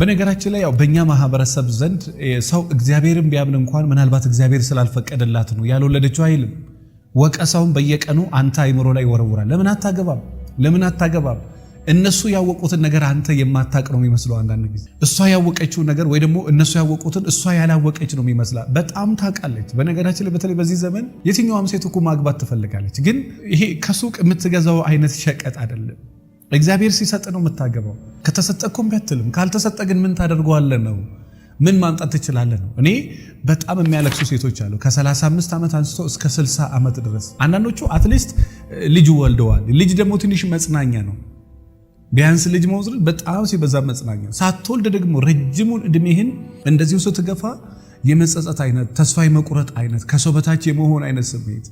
በነገራችን ላይ ያው በእኛ ማህበረሰብ ዘንድ ሰው እግዚአብሔርን ቢያምን እንኳን ምናልባት እግዚአብሔር ስላልፈቀደላት ነው ያልወለደችው አይልም። ወቀሳውን በየቀኑ አንተ አይምሮ ላይ ወረውራል። ለምን አታገባም? እነሱ ያወቁትን ነገር አንተ የማታቅ ነው የሚመስለው። አንዳንድ ጊዜ እሷ ያወቀችው ነገር ወይ ደግሞ እነሱ ያወቁትን እሷ ያላወቀች ነው የሚመስላት። በጣም ታውቃለች። በነገራችን ላይ በተለይ በዚህ ዘመን የትኛውም ሴት እኮ ማግባት ትፈልጋለች። ግን ይሄ ከሱቅ የምትገዛው አይነት ሸቀጥ አይደለም። እግዚአብሔር ሲሰጥ ነው የምታገባው። ከተሰጠ እኮ እምቢ አትልም። ካልተሰጠ ግን ምን ታደርገዋለህ ነው? ምን ማምጣት ትችላለህ ነው? እኔ በጣም የሚያለቅሱ ሴቶች አሉ ከ35 ዓመት አንስቶ እስከ 60 ዓመት ድረስ። አንዳንዶቹ አትሊስት ልጅ ወልደዋል። ልጅ ደግሞ ትንሽ መጽናኛ ነው። ቢያንስ ልጅ መውለድ በጣም ሲበዛ መጽናኛ። ሳትወልድ ደግሞ ረጅሙን እድሜህን እንደዚሁ ስትገፋ የመጸጸት አይነት፣ ተስፋ የመቁረጥ አይነት፣ ከሰው በታች የመሆን አይነት ስሜት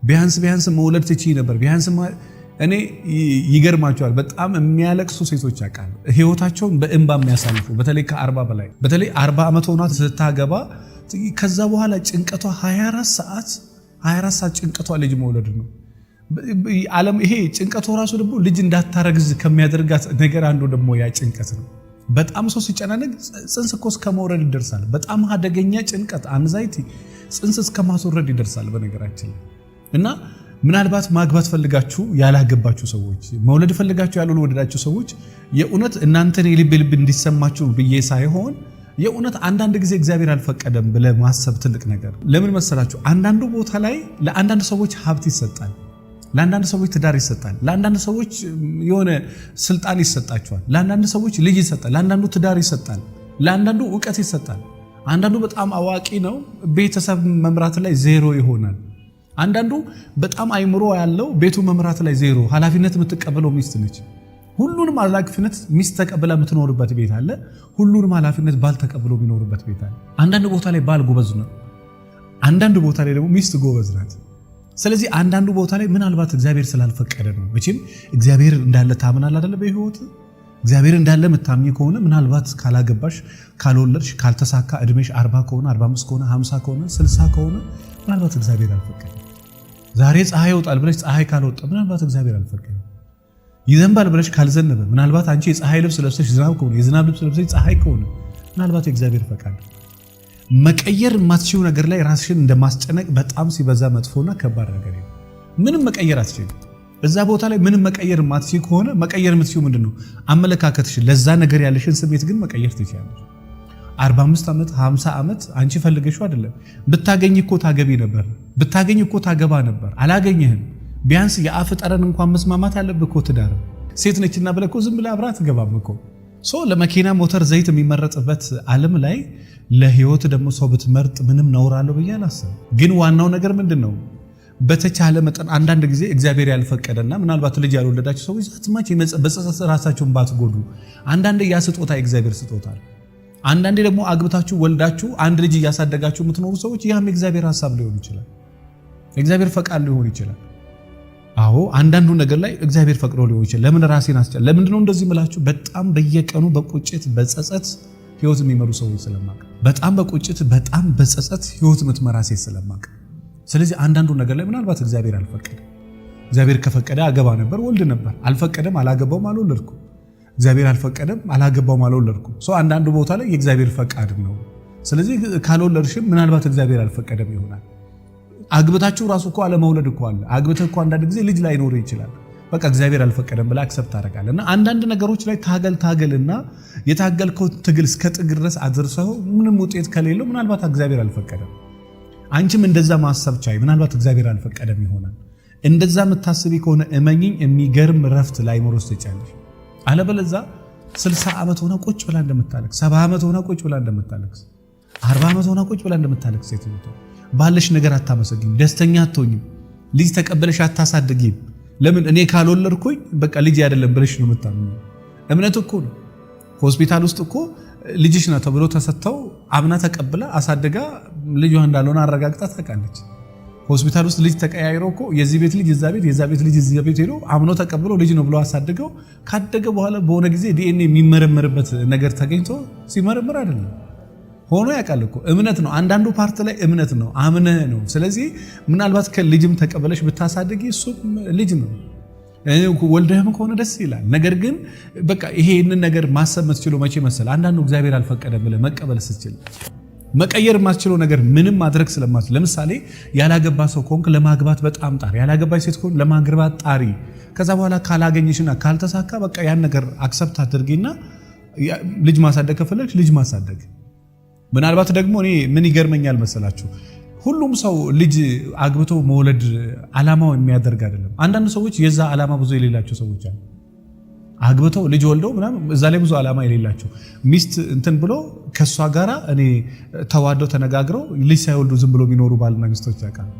ቢያንስ መውለድ ትችይ ነበር። እኔ ይገርማቸዋል። በጣም የሚያለቅሱ ሴቶች አውቃለሁ። ህይወታቸውን በእንባ የሚያሳልፉ በተለይ ከ40 በላይ በተለይ 40 ዓመት ሆኗ ስታገባ ከዛ በኋላ ጭንቀቷ 24 ሰዓት ጭንቀቷ ልጅ መውለድ ነው። ዓለም ይሄ ጭንቀቷ ራሱ ደግሞ ልጅ እንዳታረግዝ ከሚያደርጋት ነገር አንዱ ደግሞ ያ ጭንቀት ነው። በጣም ሰው ሲጨናነቅ ጽንስ እኮ እስከ መውረድ ይደርሳል። በጣም አደገኛ ጭንቀት አንዛይቲ ጽንስ እስከ ማስወረድ ይደርሳል በነገራችን ላይ። እና ምናልባት ማግባት ፈልጋችሁ ያላገባችሁ ሰዎች፣ መውለድ ፈልጋችሁ ያልወለዳችሁ ሰዎች የእውነት እናንተን የልብ እንዲሰማችሁ ብዬ ሳይሆን የእውነት አንዳንድ ጊዜ እግዚአብሔር አልፈቀደም ብለህ ማሰብ ትልቅ ነገር። ለምን መሰላችሁ? አንዳንዱ ቦታ ላይ ለአንዳንድ ሰዎች ሀብት ይሰጣል፣ ለአንዳንድ ሰዎች ትዳር ይሰጣል፣ ለአንዳንድ ሰዎች የሆነ ስልጣን ይሰጣቸዋል፣ ለአንዳንድ ሰዎች ልጅ ይሰጣል፣ ለአንዳንዱ ትዳር ይሰጣል፣ ለአንዳንዱ ዕውቀት ይሰጣል። አንዳንዱ በጣም አዋቂ ነው፣ ቤተሰብ መምራት ላይ ዜሮ ይሆናል። አንዳንዱ በጣም አይምሮ ያለው ቤቱ መምራት ላይ ዜሮ፣ ኃላፊነት የምትቀበለው ሚስት ነች። ሁሉንም ኃላፊነት ሚስት ተቀብላ የምትኖርበት ቤት አለ፣ ሁሉንም ኃላፊነት ባል ተቀብሎ የሚኖርበት ቤት አለ። አንዳንድ ቦታ ላይ ባል ጎበዝ ነው፣ አንዳንድ ቦታ ላይ ደግሞ ሚስት ጎበዝ ናት። ስለዚህ አንዳንዱ ቦታ ላይ ምናልባት እግዚአብሔር ስላልፈቀደ ነው። መቼም እግዚአብሔር እንዳለ ታምናል አይደለ? በህይወት እግዚአብሔር እንዳለ የምታምኚ ከሆነ ምናልባት ካላገባሽ፣ ካልወለድሽ፣ ካልተሳካ እድሜሽ 40 ከሆነ 45 ከሆነ 50 ከሆነ 60 ከሆነ ምናልባት እግዚአብሔር አልፈቀደ። ዛሬ ፀሐይ ይወጣል ብለሽ ፀሐይ ካልወጣ ምናልባት እግዚአብሔር አልፈቀደ። ይዘንባል ብለሽ ካልዘነበ ምናልባት አንቺ የፀሐይ ልብስ ለብሰሽ ዝናብ ከሆነ የዝናብ ልብስ ለብሰሽ ፀሐይ ከሆነ ምናልባት የእግዚአብሔር ፈቃድ። መቀየር የማትችው ነገር ላይ ራስሽን እንደማስጨነቅ በጣም ሲበዛ መጥፎና ከባድ ነገር ነው። ምንም መቀየር አትችልም። እዛ ቦታ ላይ ምንም መቀየር የማትችል ከሆነ መቀየር የምትችው ምንድነው? አመለካከትሽን፣ ለዛ ነገር ያለሽን ስሜት ግን መቀየር ትችያለሽ። 45 ዓመት 50 ዓመት አንቺ ፈልገሽው አይደለም። ብታገኝ እኮ ታገቢ ነበር፣ ብታገኝ እኮ ታገባ ነበር። አላገኘህም። ቢያንስ የአፍ ጠረን እንኳን መስማማት ያለብህ እኮ ትዳር ሴት ነችና ብለህ እኮ ዝም ብለህ አብራት ገባም እኮ። ለመኪና ሞተር ዘይት የሚመረጥበት ዓለም ላይ ለህይወት ደግሞ ሰው ብትመርጥ ምንም ነውር አለው ብዬ አላስብም። ግን ዋናው ነገር ምንድነው? በተቻለ መጠን አንዳንድ ጊዜ እግዚአብሔር ያልፈቀደና ምናልባት ልጅ ያልወለዳችሁ ሰዎች ዛትማች በጸጸት ራሳችሁን ባትጎዱ። አንዳንዴ ያ ስጦታ የእግዚአብሔር ስጦታ ነው። አንዳንዴ ደግሞ አግብታችሁ ወልዳችሁ አንድ ልጅ እያሳደጋችሁ የምትኖሩ ሰዎች ያም የእግዚአብሔር ሐሳብ ሊሆን ይችላል፣ የእግዚአብሔር ፈቃድ ሊሆን ይችላል። አዎ አንዳንዱ ነገር ላይ እግዚአብሔር ፈቅዶ ሊሆን ይችላል። ለምን ራሴን አስጨል ለምንድነው እንደዚህ ምላችሁ? በጣም በየቀኑ በቁጭት በጸጸት ህይወት የሚመሩ ሰዎች ስለማቅ፣ በጣም በቁጭት በጣም በጸጸት ህይወት የምትመራ ሴት ስለማቅ። ስለዚህ አንዳንዱ ነገር ላይ ምናልባት እግዚአብሔር አልፈቀደም። እግዚአብሔር ከፈቀደ አገባ ነበር፣ ወልድ ነበር። አልፈቀደም፣ አላገባውም፣ አልወለድኩም። እግዚአብሔር አልፈቀደም፣ አላገባውም፣ አልወለድኩም። አንዳንዱ ቦታ ላይ የእግዚአብሔር ፈቃድ ነው። ስለዚህ ካልወለድሽም ምናልባት እግዚአብሔር አልፈቀደም ይሆናል። አግብታችሁ ራሱ እኮ አለመውለድ እኮ አለ። አግብተህ እኮ አንዳንድ ጊዜ ልጅ ላይኖር ይችላል። በቃ እግዚአብሔር አልፈቀደም ብለህ አክሰፕት ታደርጋለህ። እና አንዳንድ ነገሮች ላይ ታገልና የታገልከው ትግል እስከ ጥግ ድረስ አድርሰው ምንም ውጤት ከሌለው ምናልባት እግዚአብሔር አልፈቀደም። አንቺም እንደዛ ማሰብ ቻይ፣ ምናልባት እግዚአብሔር አልፈቀደም ይሆናል። እንደዛ የምታስቢ ከሆነ እመኚኝ የሚገርም ረፍት ላይኖር ውስጥ ትቻለሽ። አለበለዛ 60 ዓመት ሆነ ቁጭ ብላ እንደምታለቅስ፣ 70 ዓመት ሆነ ቁጭ ብላ እንደምታለቅስ፣ 40 ዓመት ሆነ ቁጭ ብላ እንደምታለቅስ ሴት ነው። ባለሽ ነገር አታመሰግኝ፣ ደስተኛ አትሆኝም፣ ልጅ ተቀበለሽ አታሳድጊም። ለምን? እኔ ካልወለድኩኝ በቃ ልጅ አይደለም ብለሽ ነው የምታምኚው። እምነት እኮ ነው። ሆስፒታል ውስጥ እኮ ልጅሽ ነው ተብሎ ተሰጥተው አምና ተቀብላ አሳድጋ ልጇ እንዳልሆነ አረጋግጣ ታውቃለች። ሆስፒታል ውስጥ ልጅ ተቀያይሮ እኮ የዚህ ቤት ልጅ እዛ ቤት፣ የዛ ቤት ልጅ እዚህ ቤት ሄዶ አምኖ ተቀብሎ ልጅ ነው ብሎ አሳድገው ካደገ በኋላ በሆነ ጊዜ ዲኤንኤ የሚመረመርበት ነገር ተገኝቶ ሲመረምር አይደለም ሆኖ ያውቃል እኮ። እምነት ነው። አንዳንዱ ፓርት ላይ እምነት ነው፣ አምነህ ነው። ስለዚህ ምናልባት ከልጅም ተቀበለሽ ብታሳድጊ እሱ ልጅ ነው። ወልደህም ከሆነ ደስ ይላል። ነገር ግን በቃ ይሄንን ነገር ማሰብ የምትችለው መቼ መሰለ? አንዳንዱ እግዚአብሔር አልፈቀደም ብለህ መቀበል ስትችል። መቀየር የማትችለው ነገር ምንም ማድረግ ስለማትችል፣ ለምሳሌ ያላገባ ሰው ከሆንክ ለማግባት በጣም ጣሪ፣ ያላገባች ሴት ከሆንክ ለማግባት ጣሪ። ከዛ በኋላ ካላገኘሽና ካልተሳካ በቃ ያን ነገር አክሰፕት አድርጊና ልጅ ማሳደግ ከፈለግሽ ልጅ ማሳደግ። ምናልባት ደግሞ እኔ ምን ይገርመኛል መሰላችሁ? ሁሉም ሰው ልጅ አግብቶ መውለድ ዓላማው የሚያደርግ አይደለም። አንዳንድ ሰዎች የዛ ዓላማ ብዙ የሌላቸው ሰዎች አሉ። አግብተው ልጅ ወልደው ምናምን እዛ ላይ ብዙ ዓላማ የሌላቸው ሚስት እንትን ብሎ ከሷ ጋራ እኔ ተዋደው ተነጋግረው ልጅ ሳይወልዱ ዝም ብሎ የሚኖሩ ባልና ሚስቶች ያውቃሉ።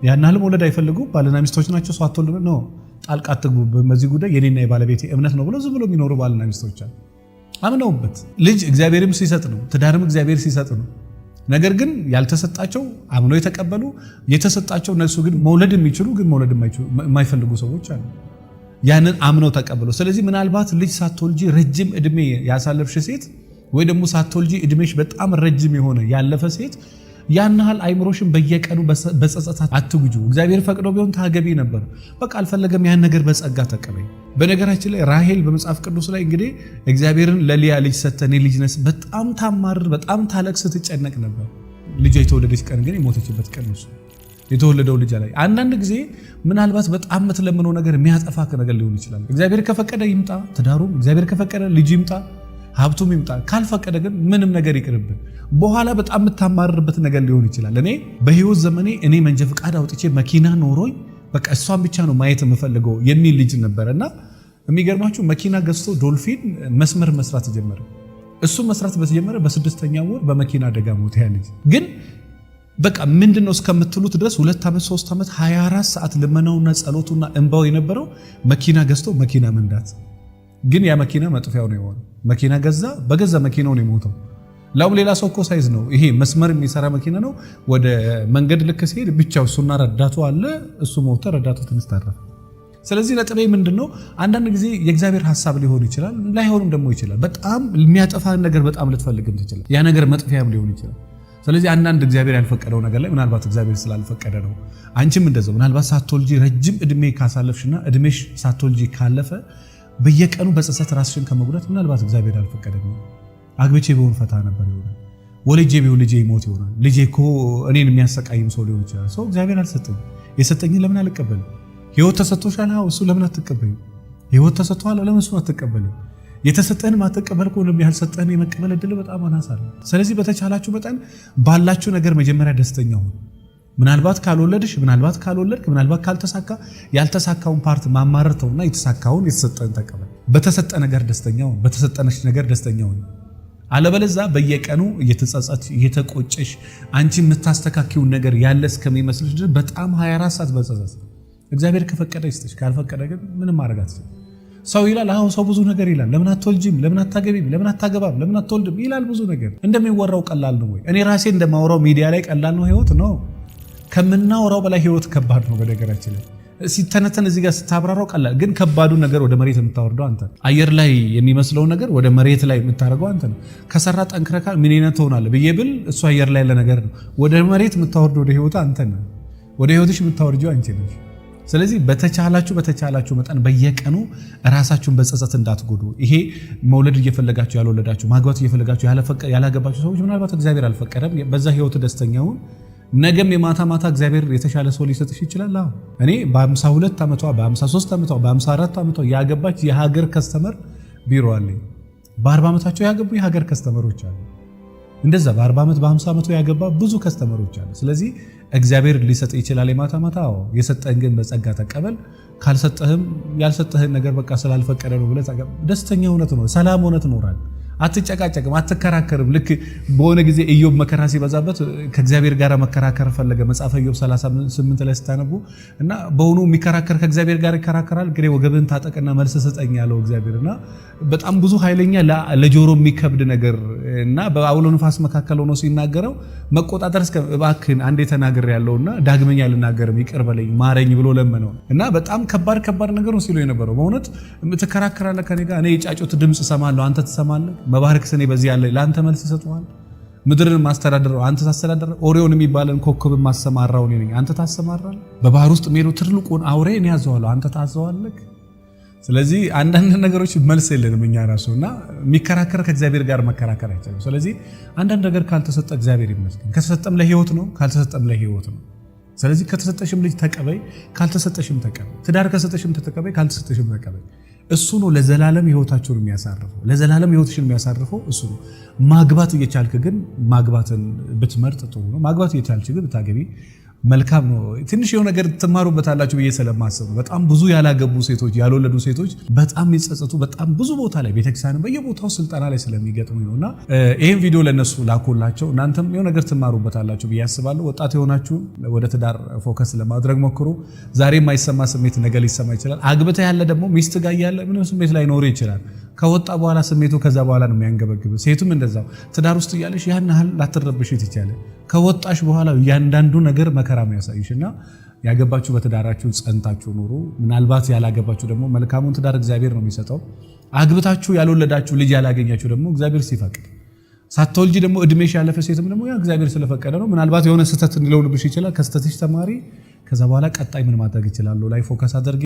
ያን ያህል መውለድ አይፈልጉም። ባልና ሚስቶች ናቸው። ሰው አትወልዱ ነው፣ ጣልቃ አትግቡ፣ በዚህ ጉዳይ የኔና የባለቤቴ እምነት ነው ብሎ ዝም ብሎ የሚኖሩ ባልና ሚስቶች አሉ። አምነውበት ልጅ እግዚአብሔርም ሲሰጥ ነው፣ ትዳርም እግዚአብሔር ሲሰጥ ነው። ነገር ግን ያልተሰጣቸው አምነው የተቀበሉ፣ የተሰጣቸው እነሱ ግን መውለድ የሚችሉ ግን መውለድ የማይፈልጉ ሰዎች አሉ። ያንን አምነው ተቀበሉ። ስለዚህ ምናልባት ልጅ ሳትወልጂ ረጅም እድሜ ያሳለፍሽ ሴት ወይ ደግሞ ሳትወልጂ እድሜሽ በጣም ረጅም የሆነ ያለፈ ሴት ያን ያህል አይምሮሽን በየቀኑ በጸጸት አትጉጁ። እግዚአብሔር ፈቅዶ ቢሆን ታገቢ ነበር። በቃ አልፈለገም፣ ያን ነገር በጸጋ ተቀበይ። በነገራችን ላይ ራሄል በመጽሐፍ ቅዱስ ላይ እንግዲህ እግዚአብሔርን ለሊያ ልጅ ሰጠኔ ልጅ ነስ በጣም ታማርር፣ በጣም ታለቅስ፣ ትጨነቅ ነበር። ልጇ የተወለደች ቀን ግን የሞተችበት ቀን ነው የተወለደው ልጅ ላይ። አንዳንድ ጊዜ ምናልባት በጣም የምትለምነው ነገር የሚያጠፋ ነገር ሊሆን ይችላል። እግዚአብሔር ከፈቀደ ይምጣ ትዳሩም፣ እግዚአብሔር ከፈቀደ ልጅ ይምጣ ሀብቱም ይምጣ፣ ካልፈቀደ ግን ምንም ነገር ይቅርብን። በኋላ በጣም የምታማርርበት ነገር ሊሆን ይችላል። እኔ በህይወት ዘመኔ እኔ መንጃ ፈቃድ አውጥቼ መኪና ኖሮኝ በቃ እሷን ብቻ ነው ማየት የምፈልገው የሚል ልጅ ነበረና የሚገርማችሁ መኪና ገዝቶ ዶልፊን መስመር መስራት ጀመረ። እሱ መስራት በተጀመረ በ6ኛ ወር በመኪና አደጋ ሞተ። ያ ልጅ ግን በቃ ምንድነው እስከምትሉት ድረስ 2 ዓመት 3 ዓመት 24 ሰዓት ልመናውና ጸሎቱና እንባው የነበረው መኪና ገዝቶ መኪና መንዳት። ግን ያ መኪና መጥፊያው ነው የሆነው። መኪና ገዛ፣ በገዛ መኪናው ነው የሞተው። ላው ሌላ ሰው እኮ ሳይዝ ነው ይሄ መስመር የሚሰራ መኪና ነው። ወደ መንገድ ልክ ሲሄድ ብቻው እሱና ረዳቱ አለ፣ እሱ ሞተ፣ ረዳቱ ትንሽ ተረፈ። ስለዚህ ነጥቤ ምንድነው? አንዳንድ ጊዜ የእግዚአብሔር ሐሳብ ሊሆን ይችላል፣ ላይሆንም ደግሞ ይችላል። በጣም የሚያጠፋን ነገር በጣም ልትፈልግም ትችላል። ያ ነገር መጥፊያም ሊሆን ይችላል። ስለዚህ አንዳንድ እግዚአብሔር ያልፈቀደው ነገር ላይ ምናልባት እግዚአብሔር ስላልፈቀደ ነው። አንቺም እንደዛው ምናልባት ሳትወልጂ ረጅም እድሜ ካሳለፍሽና እድሜሽ ሳትወልጂ ካለፈ በየቀኑ በጸጸት ራስሽን ከመጉዳት ምናልባት እግዚአብሔር አልፈቀደም። አግብቼ ቢሆን ፈታ ነበር ይሆናል፣ ወልጄ ቢሆን ልጄ ይሞት ይሆናል፣ ልጄ እኮ እኔን የሚያሰቃይም ሰው ሊሆን ይችላል። ሰው እግዚአብሔር አልሰጠኝ፣ የሰጠኝን ለምን አልቀበልም? ህይወት ተሰጥቶሻል፣ እሱ ለምን አትቀበይም? ህይወት ተሰጥቷል፣ ለምን እሱ አትቀበልም? የተሰጠህን ማትቀበል ከሆነ ያልሰጠህን የመቀበል እድል በጣም አናሳ ነው። ስለዚህ በተቻላችሁ መጠን ባላችሁ ነገር መጀመሪያ ደስተኛ ሁኑ። ምናልባት ካልወለድሽ፣ ምናልባት ካልወለድክ፣ ምናልባት ካልተሳካ ያልተሳካውን ፓርት ማማረርተውና የተሳካውን የተሰጠን ተቀበል። በተሰጠ ነገር ደስተኛ ሁን፣ በተሰጠነሽ ነገር ደስተኛ ሁን። አለበለዚያ በየቀኑ እየተጸጸት እየተቆጨሽ አንቺ የምታስተካክዩን ነገር ያለ እስከሚመስልሽ ድረስ በጣም 24 ሰዓት በጸጸት። እግዚአብሔር ከፈቀደ ይስጥሽ፣ ካልፈቀደ ግን ምንም ማድረግ አትችልም። ሰው ይላል አሁን ሰው ብዙ ነገር ይላል። ለምን አትወልጂም? ለምን አታገቢም? ለምን አታገባም? ለምን አትወልድም? ይላል ብዙ ነገር። እንደሚወራው ቀላል ነው ወይ? እኔ ራሴ እንደማወራው ሚዲያ ላይ ቀላል ነው ህይወት ነው? ከምናወራው በላይ ህይወት ከባድ ነው። በነገራችን ላይ ሲተነተን እዚህ ጋር ስታብራራው ቀላል፣ ግን ከባዱ ነገር ወደ መሬት የምታወርደው አንተ ነው። አየር ላይ የሚመስለው ነገር ወደ መሬት ላይ የምታደርገው አንተ ነው። ከሰራ ጠንክረካ ምን አይነት ትሆናለህ ብዬ ብል እሱ አየር ላይ ለነገር ነው። ወደ መሬት የምታወርደው ወደ ህይወት አንተ ነው። ወደ ህይወትሽ የምታወርጂው አንቺ ነሽ። ስለዚህ በተቻላችሁ መጠን በየቀኑ ራሳችሁን በጸጸት እንዳትጎዱ። ይሄ መውለድ እየፈለጋችሁ ያልወለዳችሁ፣ ማግባት እየፈለጋችሁ ያላገባችሁ ሰዎች ምናልባት እግዚአብሔር አልፈቀደም፣ በዛ ህይወት ደስተኛውን ነገም የማታ ማታ እግዚአብሔር የተሻለ ሰው ሊሰጥሽ ይችላል። እኔ በ52 ዓመቷ በ53 ዓመቷ በ54 ዓመቷ ያገባች የሀገር ከስተመር ቢሮ አለኝ። በ40 ዓመታቸው ያገቡ የሀገር ከስተመሮች አሉ። እንደዛ በ40 ዓመት በ50 ዓመቱ ያገባ ብዙ ከስተመሮች አሉ። ስለዚህ እግዚአብሔር ሊሰጥ ይችላል የማታ ማታ። የሰጠህን ግን በጸጋ ተቀበል። ካልሰጠህም ያልሰጠህን ነገር በቃ ስላልፈቀደ ነው ብለህ ደስተኛ ሆነህ ትኖር፣ ሰላም ሆነህ ትኖራለህ። አትጨቃጨቅም፣ አትከራከርም። ልክ በሆነ ጊዜ ኢዮብ መከራ ሲበዛበት ከእግዚአብሔር ጋር መከራከር ፈለገ። መጽሐፈ ኢዮብ 38 ላይ ስታነቡ እና በሆኑ የሚከራከር ከእግዚአብሔር ጋር ይከራከራል። እንግዲህ ወገብን ታጠቅና መልስ ስጠኝ ያለው እግዚአብሔርና በጣም ብዙ ኃይለኛ ለጆሮ የሚከብድ ነገር እና በአውሎ ንፋስ መካከል ሆኖ ሲናገረው መቆጣጠር እስከ እባክህን አንዴ ተናገር ያለውና ዳግመኛ ልናገርም ይቅር በለኝ ማረኝ ብሎ ለመነው እና በጣም ከባድ ነገር ነው ሲሉ የነበረው። በእውነት ትከራከራለህ ከኔ ጋር፣ እኔ የጫጩት ድምጽ እሰማለሁ አንተ ትሰማለህ፣ መባረክ ስኔ በዚህ ያለ ለአንተ መልስ ይሰጡሃል። ምድርን ማስተዳደረው አንተ ታስተዳደረው። ኦሪዮን የሚባለን ኮከብ ማሰማራው እኔ ነኝ፣ አንተ ታሰማራለህ። በባህር ውስጥ የሚሄደው ትልቁን አውሬ እኔ ያዘዋለሁ፣ አንተ ታዘዋለህ። ስለዚህ አንዳንድ ነገሮች መልስ የለንም እኛ ራሱና የሚከራከር ከእግዚአብሔር ጋር መከራከር አይቻልም። ስለዚህ አንዳንድ ነገር ካልተሰጠ እግዚአብሔር ይመስገን፣ ከተሰጠም ለህይወት ነው፣ ካልተሰጠም ለህይወት ነው። ስለዚህ ከተሰጠሽም ልጅ ተቀበይ፣ ካልተሰጠሽም ተቀበይ። ትዳር ከሰጠሽም ተቀበይ፣ ካልተሰጠሽም ተቀበይ። እሱ ነው ለዘላለም ህይወታችሁን የሚያሳርፈው፣ ለዘላለም ህይወትሽን የሚያሳርፈው እሱ ነው። ማግባት እየቻልክ ግን ማግባትን ብትመርጥ ጥሩ ነው። ማግባት እየቻልክ ግን ብታገቢ መልካም ነው። ትንሽ የሆነ ነገር ትማሩበታላችሁ ብዬ ስለማስብ በጣም ብዙ ያላገቡ ሴቶች ያልወለዱ ሴቶች በጣም የሚጸጸቱ በጣም ብዙ ቦታ ላይ ቤተክርስቲያን በየቦታው ስልጠና ላይ ስለሚገጥሙ ነውና ይሄን ቪዲዮ ለነሱ ላኩላቸው። እናንተም የሆነ ነገር ትማሩበታላችሁ ብዬ አስባለሁ። ወጣት የሆናችሁ ወደ ትዳር ፎከስ ለማድረግ ሞክሩ። ዛሬ የማይሰማ ስሜት ነገ ሊሰማ ይችላል። አግብተ ያለ ደግሞ ሚስት ጋር ያለ ምንም ስሜት ላይ ኖር ይችላል። ከወጣ በኋላ ስሜቱ ከዛ በኋላ ነው የሚያንገበግብ። ሴቱም እንደዛው ትዳር ውስጥ እያለሽ ያን ያህል ላትረብሽ ይችላል። ከወጣሽ በኋላ ያንዳንዱ ነገር መከራ የሚያሳይሽና ያገባችሁ በትዳራችሁ ጸንታችሁ ኑሩ። ምናልባት ያላገባችሁ ደግሞ መልካሙን ትዳር እግዚአብሔር ነው የሚሰጠው። አግብታችሁ ያልወለዳችሁ ልጅ ያላገኛችሁ ደግሞ እግዚአብሔር ሲፈቅድ፣ ሳትወልጂ ደግሞ እድሜሽ ያለፈ ሴትም ደግሞ ያ እግዚአብሔር ስለፈቀደ ነው። ምናልባት የሆነ ስህተት ሊሆንብሽ ይችላል። ከስህተትሽ ተማሪ። ከዛ በኋላ ቀጣይ ምን ማድረግ ይችላል ላይ ፎከስ አድርጊ።